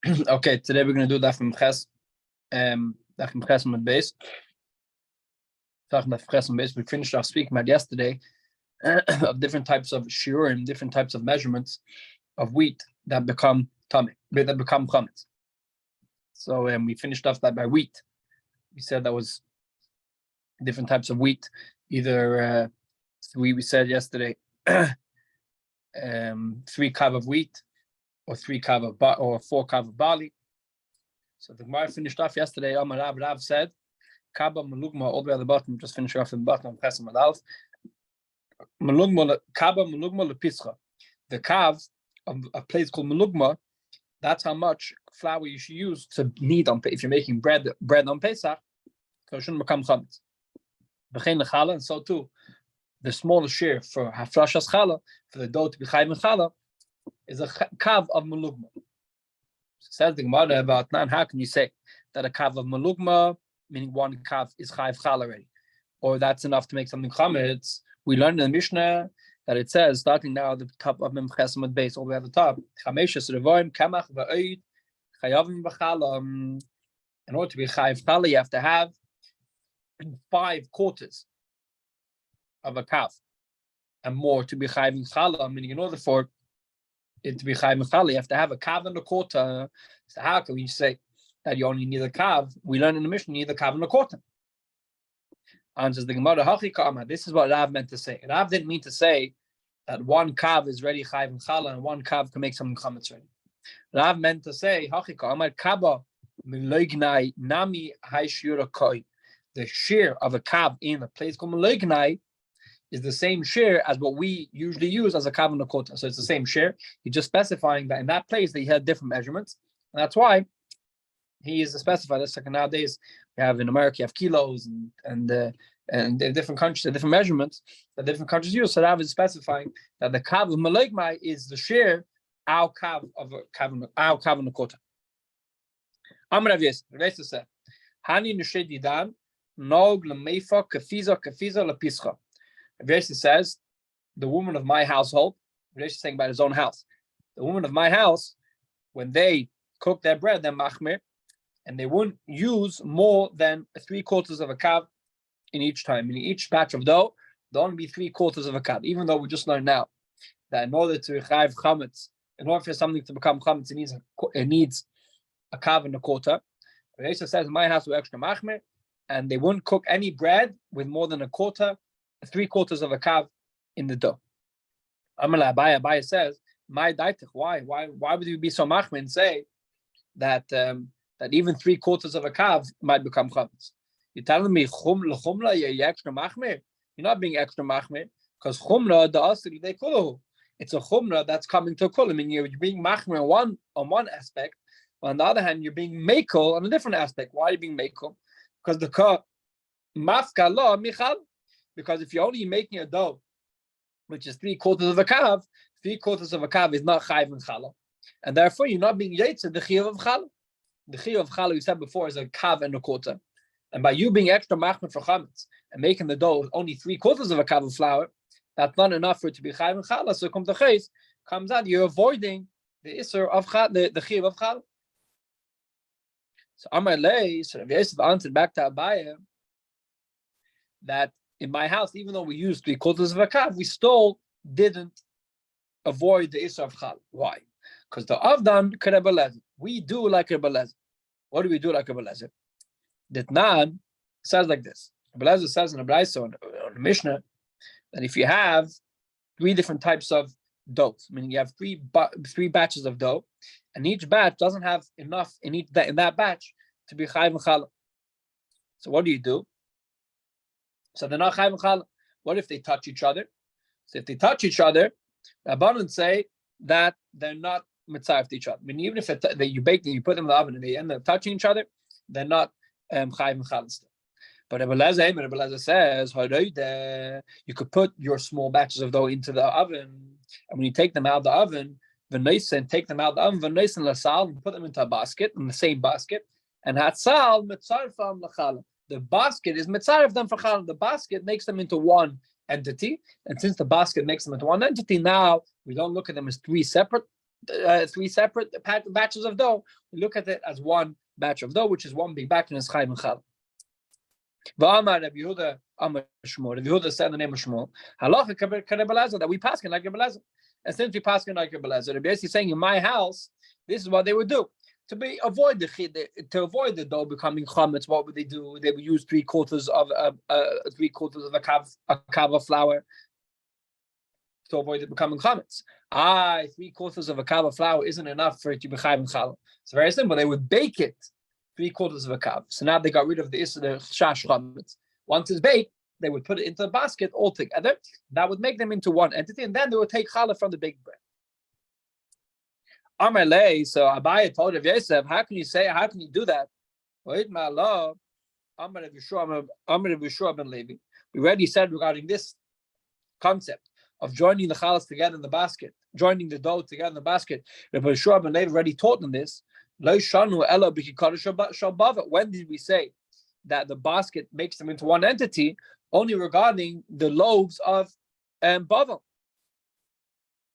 Okay, today we're going to do Daf Memches, Daf Memches on the base. We finished off speaking about yesterday of different types of shiurim, different types of measurements of wheat that become chametz. So we finished off that by wheat. We said that was different types of wheat. Either we said yesterday 3 kav of wheat, or 4 kav of barley. So the Gemara finished off yesterday. Rav said, Kaba Malugma, all the way at the bottom, just finish off in the bottom, Pesachim Adalf. Kaba Malugma Lepischa. The kav of a place called Malugma, that's how much flour you should use to knead on, if you're making bread on Pesach, so it shouldn't become chametz. And so too, the smallest share for hafrashas challah, for the dough to be chayv in challah, is a kav of Malugma. Says the Gemara about Nan, how can you say that a kav of Malugma, meaning one kav, is chayv chal already, or that's enough to make something chametz? We learned in the Mishnah that it says, starting now at the top of Memches Amud base, all the way at the top, chameshes revoim kamach va'oid chayavim b'chala. In order to be chayv chala, you have to have 5 quarters of a kav, and more to be chayv in chala. Meaning, in order for it to be chayv chala, you have to have a kav and a quarter. So how can we say that you only need a kav? We learn in the Mishnah you need a kav and a quarter. Answers the Gemara, this is what Rav meant to say. Rav didn't mean to say that one kav is ready chayv and chala, and one kav can make something chametz ready. Rav meant to say, kaba miloignai nami haishura koi. The shear of a kav in a place called miloignai is the same shear as what we usually use as a kav and a quarter. So it's the same shear. He's just specifying that in that place they had different measurements, and that's why he is specified. That's like nowadays we have in America, you have kilos and in different countries, the different measurements that different countries use. So Rav is specifying that the kav of Malekmai is the share our kav of a kav and a quarter. Amar Rav Yosef said, Hani nushedidan nog lemeifa kafiza lepischa. Rav Yosef says, the woman of my household. Rav Yosef is saying about his own house. The woman of my house, when they cook their bread, they're machmir, and they wouldn't use more than 3/4 of a kav in each time. Meaning each batch of dough, there'll only be 3/4 of a kav. Even though we just learned now that in order to chayv chametz, in order for something to become chametz, it needs a kav and a quarter. Yosef says, in my house we're extra machmir, and they wouldn't cook any bread with more than 3/4 of a kav in the dough. Amala Abaya says, my daitich, why would you be so machmir and say that that even 3/4 of a kav might become chametz? You're telling me chumla, you're extra machmir? You're not being extra machmir, because chumla the asri they kuluhu. It's a chumra that's coming to kul. I mean, you're being machmir on one aspect. On the other hand, you're being mekel on a different aspect. Why are you being mekel? Because the mafka lo michal. Because if you're only making a dough, which is 3/4 of a kav, 3/4 of a kav is not chayv and chala, and therefore you're not being yetzer the chiyuv of chala. The chiyuv of chala we said before is a kav and a quarter, and by you being extra machmir for chametz and making the dough only 3/4 of a kav of flour, that's not enough for it to be chayv and chala. So comes the chayz, comes out you're avoiding the iser of the chiyuv of chala. So Amar Lei, so Rabbi Yosef answered back to Abaya that in my house, even though we used 3/4 of a kav, we still didn't avoid the iser of chala. Why? Because the avdan could have we do like Rebbe Lezer. What do we do like Rebbe Lezer? Ditnan says like this. Rebbe Lezer says in the Brayso on the Mishnah that if you have 3 different types of dough, meaning you have 3 batches of dough, and each batch doesn't have enough in that batch to be chayv and chala. So what do? So they're not chayv and chala. What if they touch each other? So if they touch each other, the Rabbanan say that they're not mitzayef to each other. I mean, even if you bake them, you put them in the oven, and they end up touching each other, they're not chayv and chala still. But Rabbi Lezer says, you could put your small batches of dough into the oven, and when you take them out of the oven, take them out of the oven, and put them into a basket, in the same basket, and hatzal mitzarfam lachala. The basket is mitzaref them for chala. The basket makes them into one entity, and since the basket makes them into one entity, now we don't look at them as 3 separate three separate batches of dough, we look at it as one batch of dough, which is one big batch, and it's chayim and challah. V'amar Rabbi Yehuda Amar Shmuel. Rabbi Yehuda said in the name of Shmuel, halacha kadei that we paskin like Rabbi Elazar. And since we paskin like Rabbi Elazar, they're basically saying in my house, this is what they would do to avoid the dough becoming chametz. What would they do? They would use 3/4 of a kav of flour to avoid it becoming chametz. 3/4 of a kav of flour isn't enough for it to be chayim and challah. It's very simple. They would bake it 3/4 of a kav. So now they got rid of the shash chametz. Once it's baked, they would put it into the basket all together. That would make them into one entity, and then they would take challah from the baked bread. Amalei, so Abaye told Rav Yosef, how can you do that? We already said regarding this concept of joining the chalas together in the basket, joining the dough together in the basket. Rabbi Yeshua ben Levi already taught them this. When did we say that the basket makes them into one entity? Only regarding the loaves of bavel.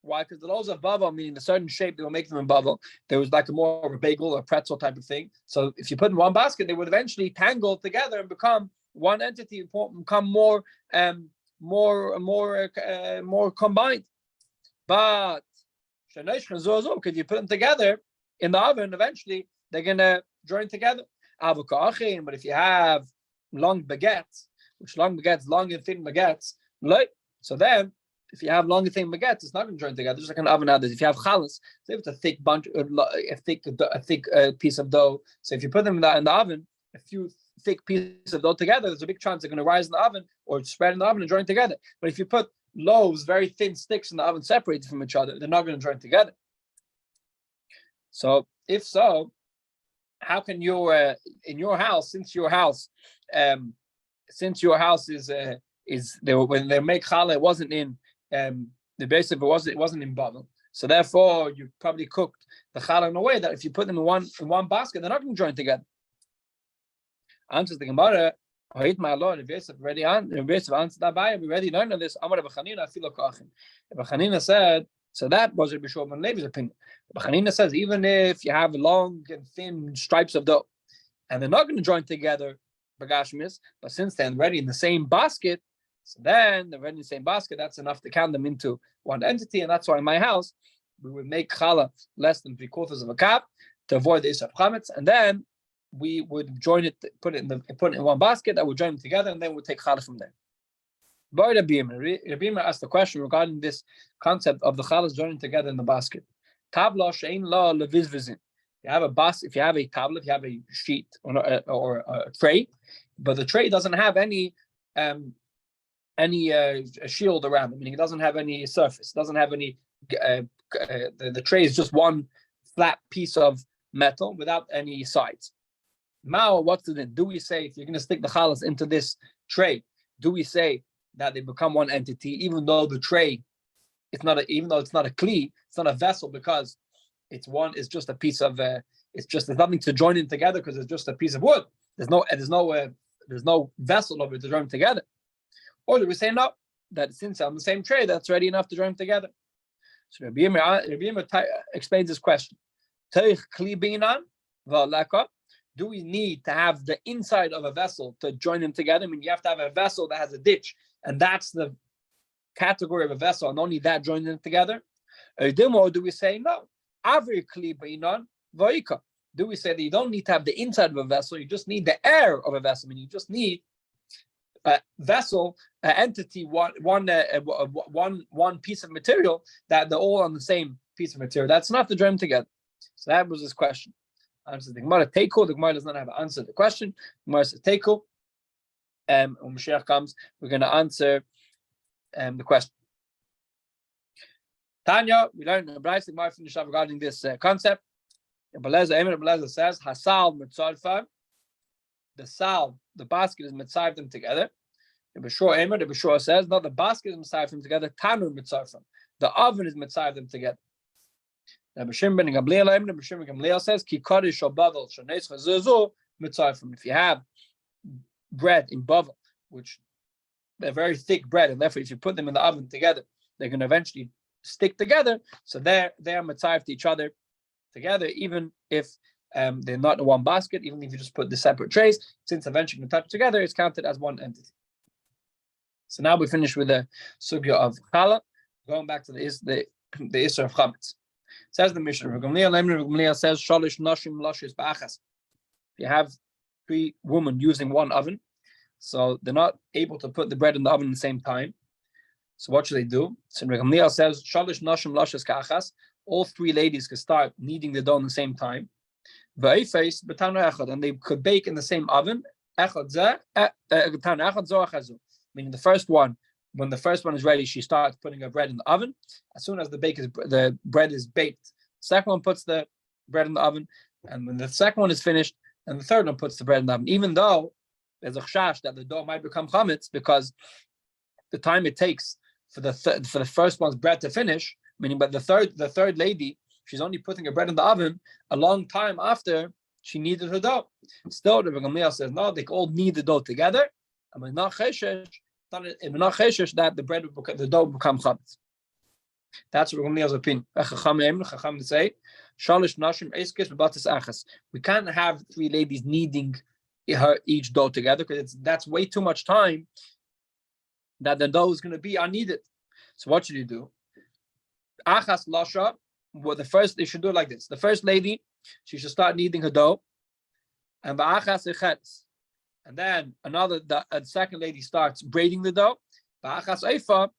Why? Because the loaves of bavel, meaning a certain shape, they will make them in bavel. There was like more of a bagel or pretzel type of thing. So if you put in one basket, they would eventually tangle together and become one entity, become more combined. But if you put them together in the oven, eventually they're gonna join together. But if you have long baguettes, long and thin baguettes, so then if you have long and thin baguettes, it's not going to join together. Just like an oven others. If you have challah, so if it's a thick bunch, a thick piece of dough. So if you put them in the oven, a few thick pieces of dough together, there's a big chance they're going to rise in the oven or spread in the oven and join together. But if you put loaves, very thin sticks in the oven separated from each other, they're not going to join together. So if so, how can you in your house, since your house is when they make challah, it wasn't in the base of it wasn't in bavel. So therefore, you probably cooked the challah in a way that if you put them in one basket, they're not going to join together. Answers the Gemara. My Lord, if Yosef already answered that by, we already learned of this. Amar Rabbi Chanina filo ka'achim. Rabbi Chanina said, so that was Rabbi Shua ben Levi's opinion. Rabbi Chanina says, even if you have long and thin stripes of dough, and they're not going to join together, bagashmis, but since they're already in the same basket, so then they're already in the same basket, that's enough to count them into one entity, and that's why in my house, we would make challah less than 3/4 of a cup to avoid the isra of chametz, and then we would join it, put it in one basket, that would join them together, and then we'll take challah from there. But Rabbi asked the question regarding this concept of the challahs joining together in the basket. Tabla she'ein la levizvizin. If you have a tabla, if you have a sheet or a tray, but the tray doesn't have any shield around it, meaning it doesn't have any surface, doesn't have any. The tray is just one flat piece of metal without any sides. Now, what's the din? Do we say if you're going to stick the challahs into this tray, do we say that they become one entity, even though the tray, even though it's not a kli, it's not a vessel, because it's just a piece of there's nothing to join in together because it's just a piece of wood. There's no vessel of it to join them together. Or do we say no, that since on the same tray, that's already enough to join them together? So Rabbi Yirmiyah explains this question. Do we need to have the inside of a vessel to join them together? I mean, you have to have a vessel that has a ditch, and that's the category of a vessel, and only that joins them together? Or do we say no? Do we say that you don't need to have the inside of a vessel, you just need the air of a vessel? I mean, you just need a vessel, an entity, one piece of material, that they're all on the same piece of material. That's enough to join them together. So that was his question. Answers the Gemara, Teiko. The Gemara does not have an answer to the question. The Gemara says Teiko. When Mashiach comes, we're going to answer the question. Tanya, we learned in the Brayso, the Gemara finished up regarding this concept. Beleza says, Hasal mitzarfa. The basket is mitzarf them together. The Beshua says, no, the basket is mitzarf them together. Tanur mitzarfa. The oven is mitzarf them together. Rabbi Shimon ben Gamliel says, Ki karish or bavel shaneis chazuzu mitzarfim. If you have bread in bavel, which they're very thick bread, and therefore if you put them in the oven together, they're going to eventually stick together. So they're mitzayef to each other together, even if they're not in one basket, even if you just put the separate trays, since eventually you can touch together, it's counted as one entity. So now we finish with the sugya of challah, going back to the Isser of chametz. Says the Mishnah, Gamliel says, Shalish nashim lashis ba'achas. If you have 3 women using one oven, so they're not able to put the bread in the oven at the same time. So what should they do? So Gamliel says, Shalish nashim lashis ka'achas. All 3 ladies can start kneading the dough at the same time. And they could bake in the same oven. Meaning the first one, when the first one is ready, she starts putting her bread in the oven. As soon as the bread is baked, the second one puts the bread in the oven, and when the second one is finished, and the third one puts the bread in the oven. Even though there's a chash that the dough might become chametz because the time it takes for the first one's bread to finish, meaning but the third lady, she's only putting her bread in the oven a long time after she kneaded her dough. Still, the Gamliel says no, they all knead the dough together. And we're not cheshesh that the dough will become chametz. That's what Gamliel's opinion. Chacham say, shalish nashim eskes bebatis achas. We can't have 3 ladies kneading each dough together because that's way too much time that the dough is going to be unneeded. So what should you do? Achas lasha. Well, they should do it like this. The first lady, she should start kneading her dough, and ba'achas echetz. And then the second lady starts braiding the dough, ba'achas eifa,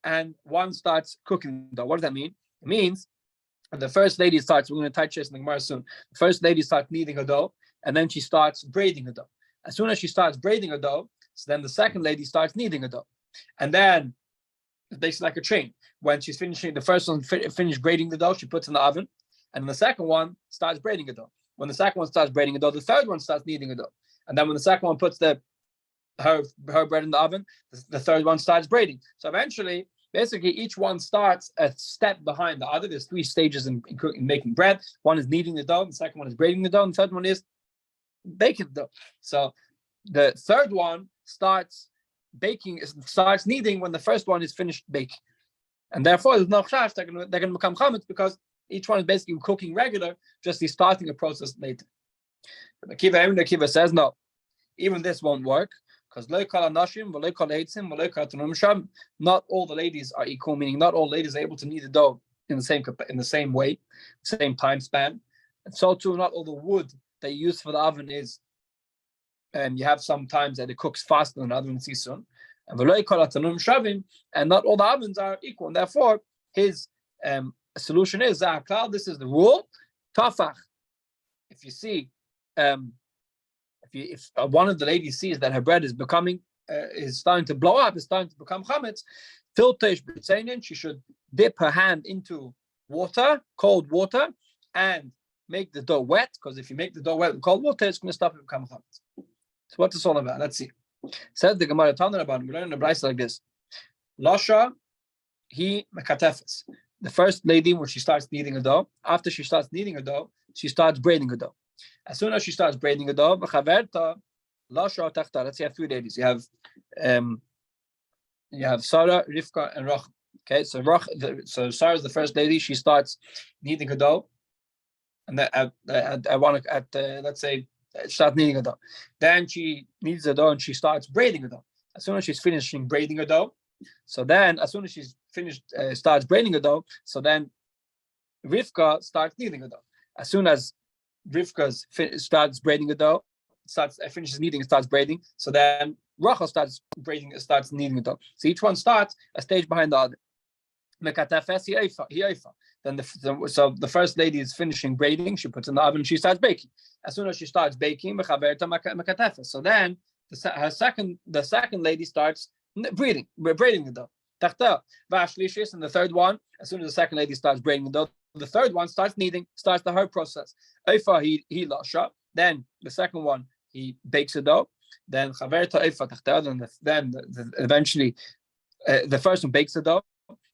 and one starts cooking the dough. What does that mean? It means the first lady starts. We're going to touch this in the Gemara soon. The first lady starts kneading her dough, and then she starts braiding her dough. As soon as she starts braiding her dough, so then the second lady starts kneading her dough, and then it's basically like a chain. When she's finishing, the first one finished braiding the dough, she puts in the oven, and the second one starts braiding the dough. When the second one starts braiding the dough, the third one starts kneading the dough, and then when the second one puts her bread in the oven, the third one starts braiding. So eventually, basically, each one starts a step behind the other. There's 3 stages in making bread. One is kneading the dough, the second one is braiding the dough, and the third one is baking the dough. So the third one starts kneading when the first one is finished baking, and therefore there's no chash. They're going to become chametz because each one is basically cooking regular, just he's starting a process later. The Kiva says no, even this won't work because not all the ladies are equal, meaning not all ladies are able to knead the dough in the same way, same time span, and so too not all the wood that you use for the oven is. You have some times that it cooks faster than other ones soon, and not all the ovens are equal, and therefore his solution is this is the rule. Tafach. If you see, if one of the ladies sees that her bread is starting to blow up, is starting to become chametz, she should dip her hand into water, cold water, and make the dough wet. Because if you make the dough wet with cold water, it's going to stop it becoming chametz. So what's this all about? Let's see. Says the Gemara Tanna about we learn in the Brayso like this. Lasha, he mekatefes. The first lady, when she starts kneading a dough, after she starts kneading a dough, she starts braiding a dough. As soon as she starts braiding a dough, lasha tachta. Let's say you have 3 ladies. You have Sarah, Rivka, and Rachel. Okay, so Sarah is the first lady. She starts kneading a dough, and let's say. Start kneading a dough. Then she kneads the dough and she starts braiding a dough. As soon as she's finishing braiding a dough, so then as soon as she's finished starts braiding a dough, so then Rivka starts kneading a dough. As soon as Rivka starts braiding a dough, finishes kneading and starts braiding, so then Rachel starts kneading a dough. So each one starts a stage behind the other. Then the first lady is finishing braiding, she puts in the oven, she starts baking. As soon as she starts baking, so then the second lady starts braiding the dough. And the third one, as soon as the second lady starts braiding the dough, the third one starts kneading, starts the whole process. Then the second one, he bakes the dough. Then eventually the first one bakes the dough.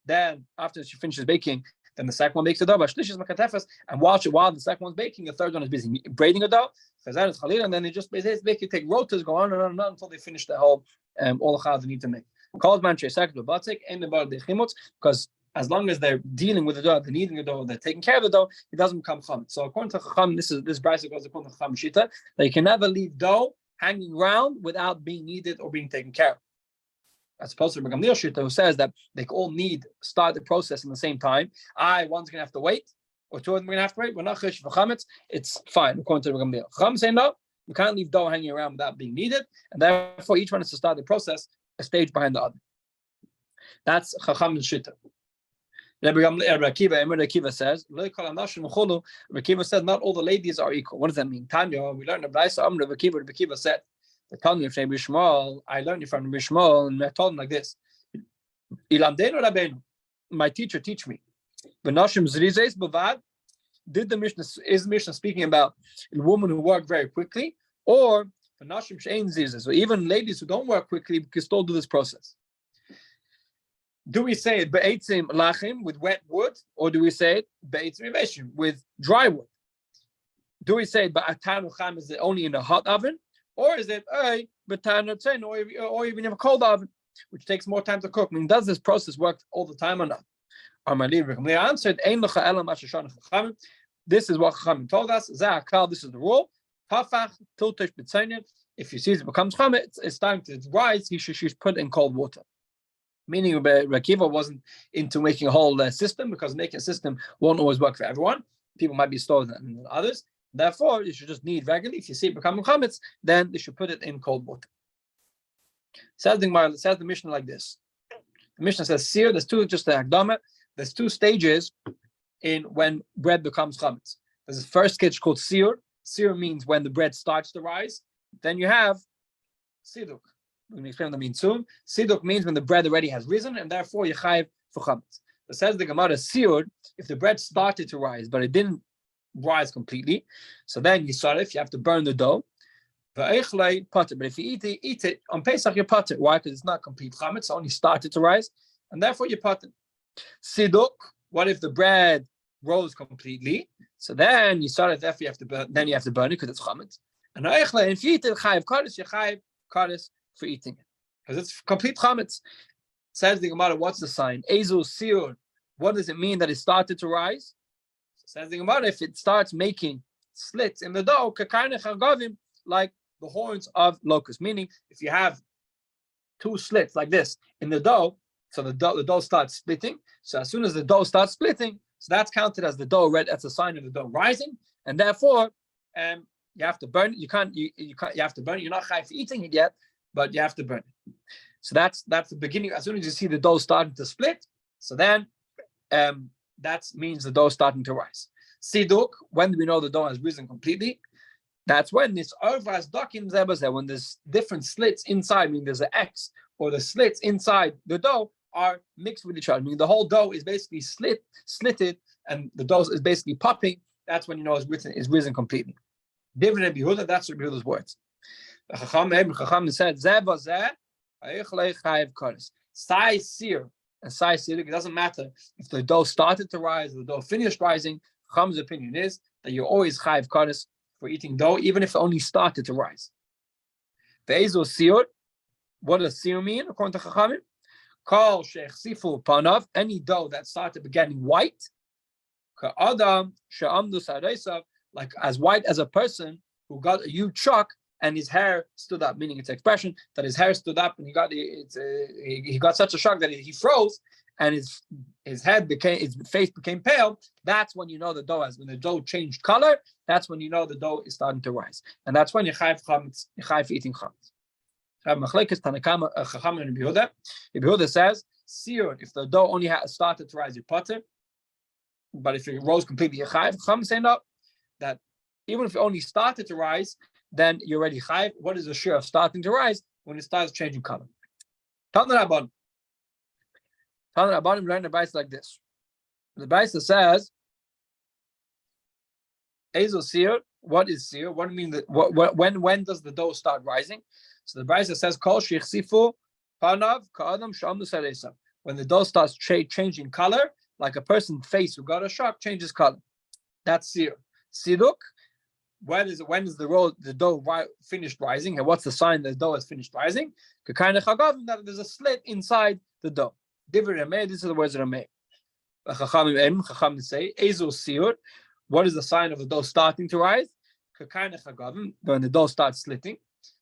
Then after she finishes baking, then the second one makes the dough. And while the second one's baking, the third one is busy braiding a dough. And then they just basically take rotas, go on and on until they finish the whole all the chal they need to make. Because as long as they're dealing with the dough, they're kneading the dough, they're taking care of the dough, it doesn't become chametz. So according to Chacham, this brayso goes according to Chacham Shita, that you can never leave dough hanging around without being kneaded or being taken care of. As opposed to Rabbi Gamliel Shita, who says that they all start the process in the same time. One's going to have to wait, or two of them are going to have to wait. We're not chesh for chametz. It's fine according to Rabbi Gamliel. Chacham say no, you can't leave dough hanging around without being kneaded, and therefore each one has to start the process a stage behind the other. That's Chacham Shita. Rabbi Akiva says, Rabbi Akiva says, not all the ladies are equal. What does that mean? Tanya, we learned Rabbi Akiva said, the Tanya of Rabbi Shmuel, I learned it from Rabbi Shmuel, and I told him like this: my teacher teach me. Did the Mishnah speaking about a woman who work very quickly, or so even ladies who don't work quickly can still do this process? Do we say it be'etzim lachim with wet wood, or do we say it be'etzim yeveshim with dry wood? Do we say it ba'atan ucham is it only in a hot oven, or is it b'tan or even in a cold oven, which takes more time to cook? I mean, does this process work all the time or not? They answered, this is what Chachamim told us. This is the rule. If you see it becomes chametz, it's time to rise. You should put in cold water. Meaning, Rabbi Akiva wasn't into making a whole system, because making a system won't always work for everyone. People might be slower than others. Therefore, you should just knead regularly. If you see it becoming chametz, then you should put it in cold water. Says the Mishnah like this. The Mishnah says, "Seer." There's two, just the Hakdama. There's two stages in when bread becomes chametz. There's the first stage called seer. Seer means when the bread starts to rise. Then you have siduk. We're going to explain what that means soon. Siduk means when the bread already has risen, and therefore you chayiv for chametz. It says the Gemara, seer, if the bread started to rise, but it didn't rise completely, so then you if you have to burn the dough. But if you eat it on Pesach, you potter. Why? Because it's not complete chametz, it's only started to rise, and therefore you potter. Siduk, what if the bread rose completely? So then you therefore you have to burn. Then you have to burn it because it's chametz. And if you eat it, chayiv kadosh, you chayiv kadosh for eating it because it's complete chametz. Says the Gemara, what's the sign? Ezel seer. What does it mean that it started to rise? Says the Gemara, if it starts making slits in the dough, like the horns of locusts. Meaning, if you have two slits like this in the dough, so the dough starts splitting. So as soon as the dough starts splitting, so that's counted as the dough red. That's a sign of the dough rising, and therefore, you have to burn it. You have to burn it. You're not chayav for eating it yet, but you have to burn it. So that's the beginning. As soon as you see the dough starting to split, so then that means the dough starting to rise. Siduk, when do we know the dough has risen completely? That's when this ovas dakim zebazeh, when there's different slits inside, meaning there's an X, or the slits inside the dough are mixed with each other. Meaning the whole dough is basically slitted, and the dough is basically popping. That's when you know it's risen completely. Different Rabbi Yehuda, that's Rabbi Yehuda's words. The Chacham said, zebazeh, size seer and size seer. It doesn't matter if the dough started to rise or the dough finished rising. Chacham's opinion is that you're always chayiv kadosh for eating dough, even if it only started to rise. Ve'ezel seer, what does seer mean according to Chachamim? Kol she'chsifu panav, any dough that started getting white, ka'adam she'amdu sareisav, like as white as a person who got a huge shock and his hair stood up, meaning it's expression that his hair stood up and he got such a shock that he froze and his face became pale. That's when you know the dough when the dough changed color. That's when you know the dough is starting to rise, and that's when you chayiv chametz, you chayiv eating chametz. Chacham and Rabbi Yehuda says, seer, if the dough only started to rise, you potter, but if it rose completely, you chayiv. Chacham say no, that even if it only started to rise, then you're already chayiv. What is the share of starting to rise? When it starts changing color. Tanna Rabbanim learn the Brayso like this. The Brayso says, Ezel seer, what is seer? What do you mean when does the dough start rising? So the Brayso says, Kol sheichsifu panav ka'adam she'amdu sareisav. When the dough starts changing color, like a person's face who got a shock changes color. That's seer. Siduk, when is the dough finished rising, and what's the sign that the dough has finished rising? That there's a slit inside the dough. This is the words of Rabbi. Chachamim say, Ezel Siur, what is the sign of the dough starting to rise? When the dough starts slitting.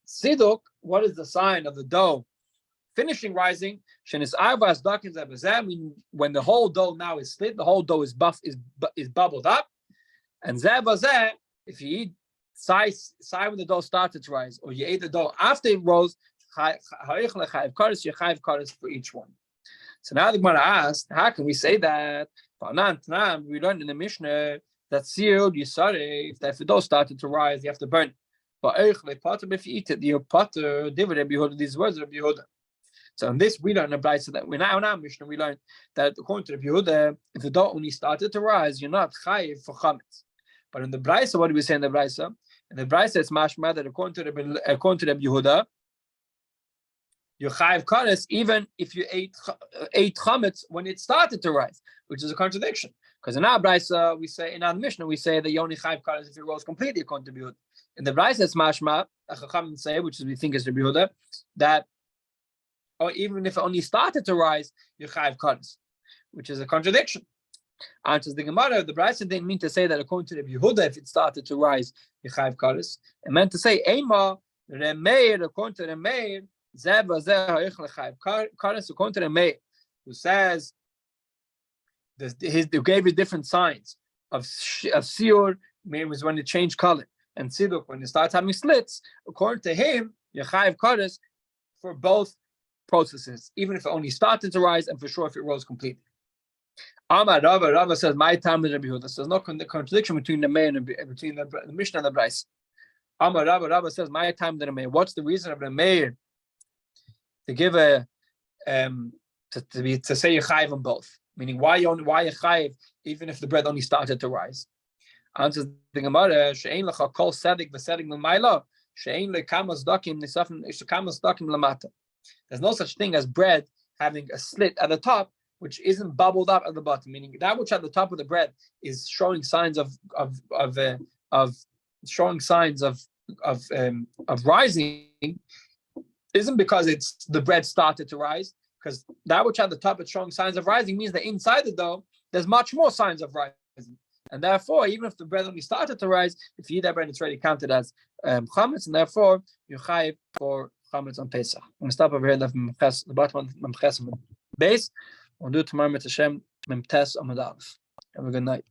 Siduk, what is the sign of the dough finishing rising? When the whole dough now is slit, the whole dough is bubbled up. And if you eat side when the dough started to rise, or you ate the dough after it rose, you chayiv kares for each one. So now the Gemara asked, how can we say that? We learned in the Mishnah that sealed yisare, if the dough started to rise, you have to burn it. But if you eat it, you're potter. These words of Yehuda. So in this, we learn a brayso that in our Mishnah we learned that according to Yehuda, if the dough only started to rise, you're not chayiv for chametz. But in the brayso, what do we say in the brayso? In the brayso, it's mashma that according to Yehuda, you're chayiv kares even if you ate chametz when it started to rise, which is a contradiction. Because in our brayso, we say in our Mishnah we say that you only chayiv kares if it rose completely according to Yehuda. In the brayso, it's mashma Chachamim say, which is we think is Rabbi Yehuda, that or even if it only started to rise, you're chayiv kares, which is a contradiction. Answers the Gemara, the Brayso didn't mean to say that according to Rabbi Yehuda, if it started to rise, you're chayiv kares. It meant to say, Eima, Remeir, according to Remeir, Zeba, Zeh, chayiv kares, according to Remeir, who says, they gave you different signs of Siur, was when it changed color, and Siduk, when it starts having slits. According to him, you're chayiv kares for both processes, even if it only started to rise, and for sure if it rose completely. Amar Rava says, my time with Rabbi Yehuda. So there's no contradiction between the Mishnah and the Brayso. Amar Rava says, my time with the Meir. What's the reason of the Meir to give to say you chayiv on both? Meaning, why you chayiv even if the bread only started to rise? Answers the Gemara, she'ein lecha kol sedik v'sedik l'mayla, she'ein lekamas dakim nisafim ishakamas dakim lamata. There's no such thing as bread having a slit at the top, which isn't bubbled up at the bottom. Meaning that which at the top of the bread is showing signs of rising, isn't because it's the bread started to rise. Because that which at the top is showing signs of rising means that inside the dough there's much more signs of rising, and therefore even if the bread only started to rise, if you eat that bread, it's already counted as chametz, and therefore you're chayiv for chametz on Pesach. I'm going to stop over here. The bottom of Memches base. We'll do it tomorrow with Hashem Memtes Amud Aleph. Have a good night.